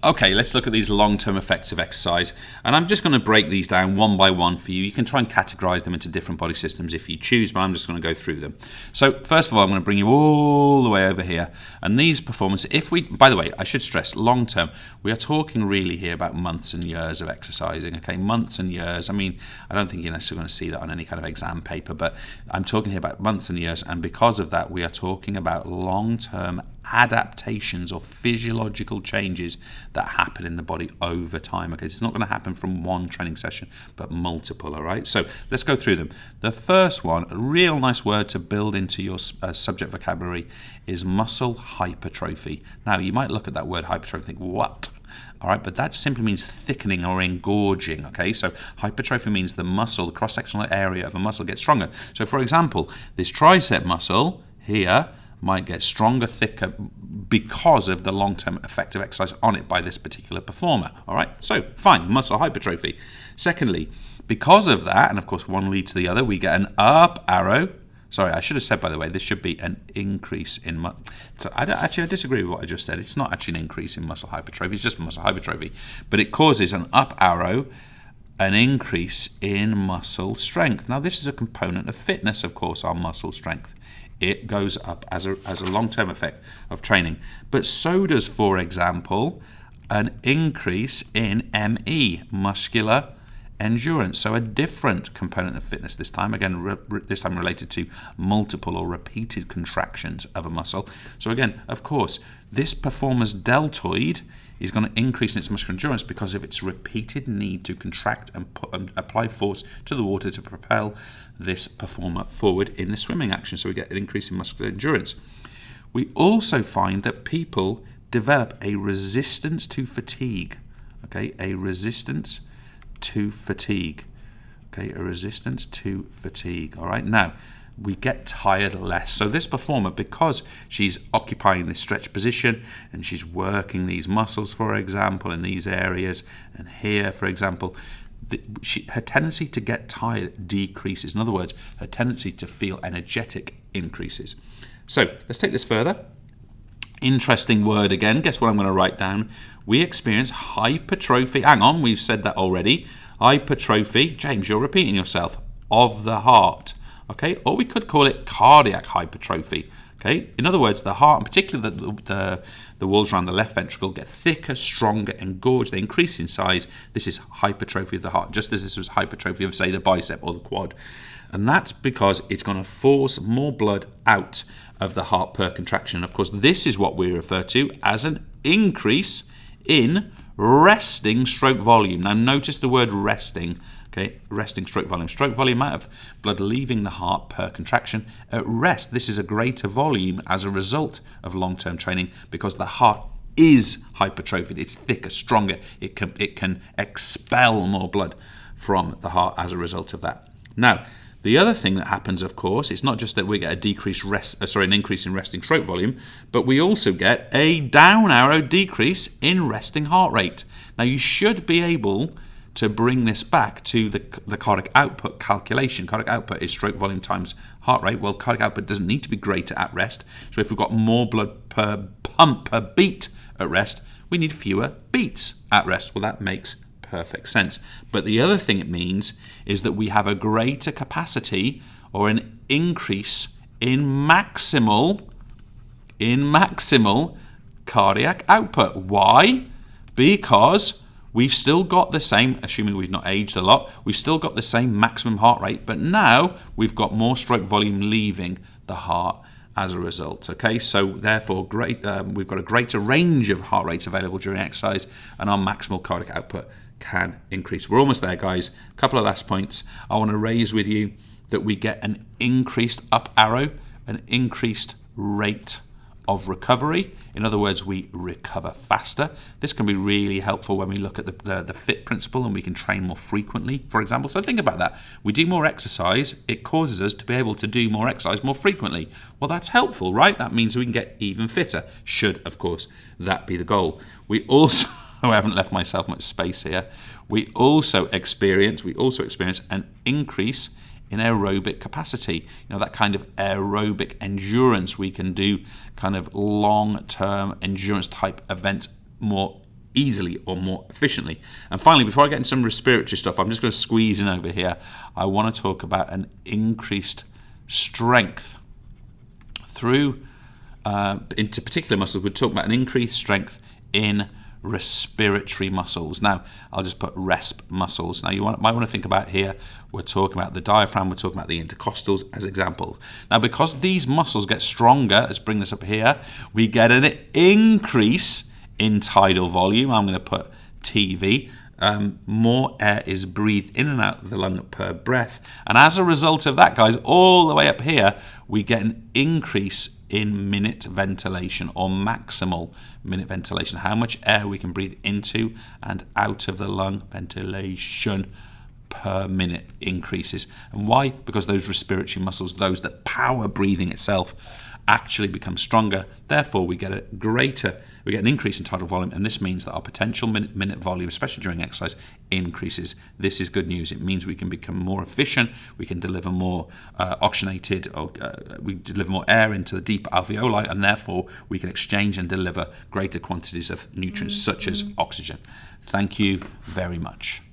Okay, let's look at these long-term effects of exercise. And I'm just going to break these down one by one for you. You can try and categorize them into different body systems if you choose, but I'm just going to go through them. So first of all, I'm going to bring you all the way over here. And these performance, by the way, I should stress, long-term, we are talking really here about months and years of exercising, okay? Months and years. I mean, I don't think you're necessarily going to see that on any kind of exam paper, but I'm talking here about months and years. And because of that, we are talking about long-term adaptations or physiological changes that happen in the body over time. Okay, it's not going to happen from one training session, but multiple. All right, so let's go through them. The first one, a real nice word to build into your subject vocabulary, is muscle hypertrophy. Now, you might look at that word hypertrophy and think, what? All right, but that simply means thickening or engorging, okay? So hypertrophy means the muscle, the cross-sectional area of a muscle gets stronger. So for example, this tricep muscle here might get stronger, thicker because of the long-term effect of exercise on it by this particular performer. All right, so fine, muscle hypertrophy. Secondly, because of that, and of course one leads to the other, we get an up arrow. Sorry, I should have said, by the way, this should be an increase in muscle. So I disagree with what I just said. It's not actually an increase in muscle hypertrophy, it's just muscle hypertrophy. But it causes an up arrow, an increase in muscle strength. Now, this is a component of fitness, of course, our muscle strength. It goes up as a long-term effect of training. But so does, for example, an increase in ME, muscular endurance. So a different component of fitness this time, again, this time related to multiple or repeated contractions of a muscle. So again, of course, this performer's deltoid is going to increase in its muscular endurance because of its repeated need to contract and apply force to the water to propel this performer forward in the swimming action. So we get an increase in muscular endurance. We also find that people develop a resistance to fatigue. Okay, a resistance to fatigue. Okay, a resistance to fatigue. All right, now we get tired less. So this performer, because she's occupying this stretch position and she's working these muscles, for example, in these areas and here, for example, her tendency to get tired decreases. In other words, her tendency to feel energetic increases. So let's take this further. Interesting word again. Guess what I'm going to write down? We experience hypertrophy. Hang on, we've said that already. Hypertrophy, James, you're repeating yourself, of the heart. Okay, or we could call it cardiac hypertrophy. Okay, in other words, the heart, and particularly the walls around the left ventricle, get thicker, stronger, engorged. They increase in size. This is hypertrophy of the heart, just as this was hypertrophy of, say, the bicep or the quad. And that's because it's going to force more blood out of the heart per contraction. And of course, this is what we refer to as an increase in resting stroke volume. Now, notice the word resting. Okay, resting stroke volume. Stroke volume, amount of blood leaving the heart per contraction. At rest, this is a greater volume as a result of long-term training because the heart is hypertrophied. It's thicker, stronger. It can expel more blood from the heart as a result of that. Now, the other thing that happens, of course, it's not just that we get an increase in resting stroke volume, but we also get a down arrow decrease in resting heart rate. Now, you should be able to bring this back to the cardiac output calculation. Cardiac output is stroke volume times heart rate. Well, cardiac output doesn't need to be greater at rest. So if we've got more blood per pump per beat at rest, we need fewer beats at rest. Well, that makes perfect sense. But the other thing it means is that we have a greater capacity or an increase in maximal cardiac output. Why? Because we've still got the same, assuming we've not aged a lot, we've still got the same maximum heart rate, but now we've got more stroke volume leaving the heart as a result. Okay, so therefore we've got a greater range of heart rates available during exercise, and our maximal cardiac output can increase. We're almost there, guys. A couple of last points. I want to raise with you that we get an increased up arrow, an increased rate of recovery. In other words, we recover faster. This can be really helpful when we look at the FIT principle and we can train more frequently, for example. So think about that. We do more exercise. It causes us to be able to do more exercise more frequently. Well, that's helpful, right? That means we can get even fitter. Should, of course, that be the goal. We also, I haven't left myself much space here. We also experience an increase in aerobic capacity. You know, that kind of aerobic endurance. We can do kind of long-term endurance type events more easily or more efficiently. And finally, before I get into some respiratory stuff, I'm just going to squeeze in over here. I want to talk about an increased strength through into particular muscles. We're talking about an increased strength in respiratory muscles. Now, I'll just put resp muscles. Now, you might want to think about here, we're talking about the diaphragm, we're talking about the intercostals as examples. Now, because these muscles get stronger, let's bring this up here, we get an increase in tidal volume. I'm going to put TV. More air is breathed in and out of the lung per breath. And as a result of that, guys, all the way up here, we get an increase in minute ventilation, or maximal minute ventilation. How much air we can breathe into and out of the lung, ventilation per minute increases. And why? Because those respiratory muscles, those that power breathing itself, actually become stronger. Therefore, we get an increase in tidal volume, and this means that our potential minute volume, especially during exercise, increases. This is good news. It means we can become more efficient, we can deliver more oxygenated, or we deliver more air into the deep alveoli, and therefore we can exchange and deliver greater quantities of nutrients such as oxygen. Thank you very much.